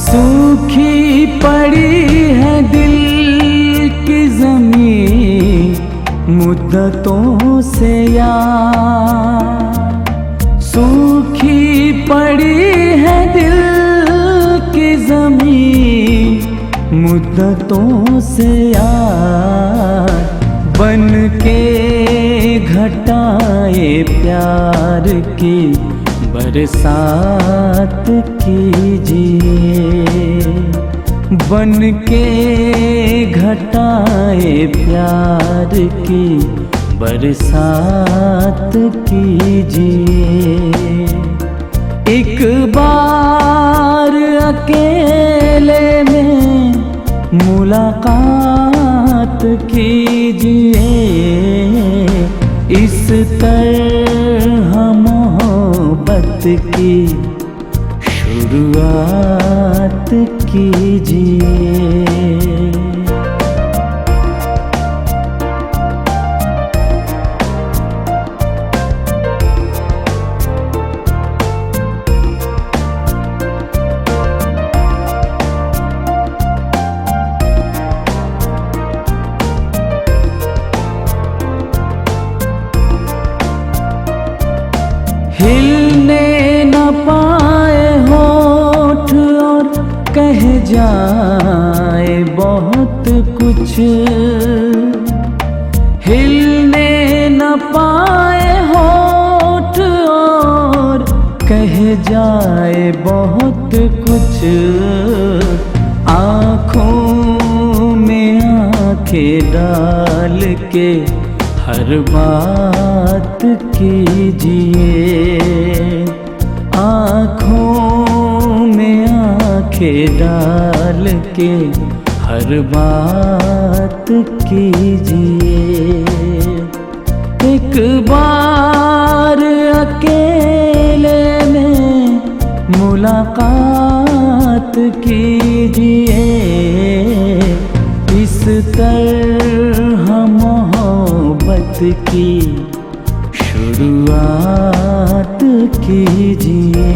सूखी पड़ी है दिल की ज़मीं मुद्दतों से यार। सूखी पड़ी है दिल की ज़मीं मुद्दतों से यार। बन के घटाए प्यार की बरसात कीजिए। बन के घटाए प्यार की बरसात कीजिए। एक बार अकेले में मुलाकात कीजिए। इस तरह मोहब्बत की शुरुआत कीजिए। हिलने न पाए होठ और कह जाए बहुत कुछ। हिलने न पाए होठ और कह जाए बहुत कुछ। आँखों में आँखें डाल के हर बात कीजिए। आँखों में आँखें डाल के हर बात कीजिए। एक बार अकेले में मुलाकात कीजिए। इस तरह मोहब्बत की शुरुआत कीजिए।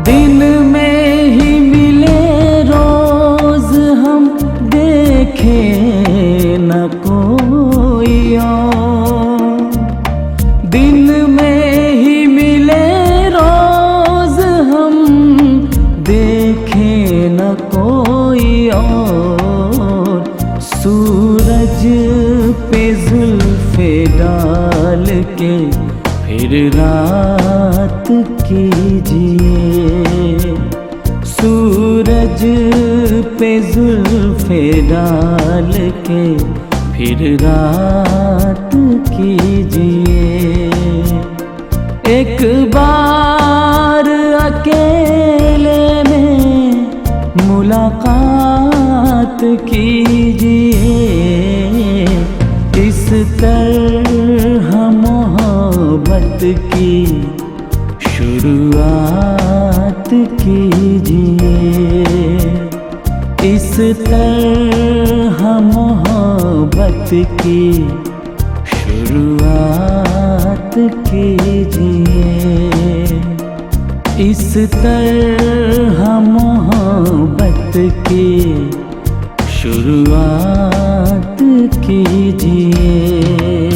दिन में ही मिले रोज हम देखें न कोई और। दिन में ही मिले रोज हम देखें न कोई और। सूरज पे जुल्फ़े डाल के फिर रात कीजिए। सूरज पे जुल्फ़े डाल के फिर रात कीजिए। एक बार अकेले में मुलाकात कीजिए। इस तरह मोहब्बत की शुरुआत कीजिए। इस तरह मोहब्बत की शुरुआत कीजिए। इस तरह मोहब्बत की शुरुआत कीजिए।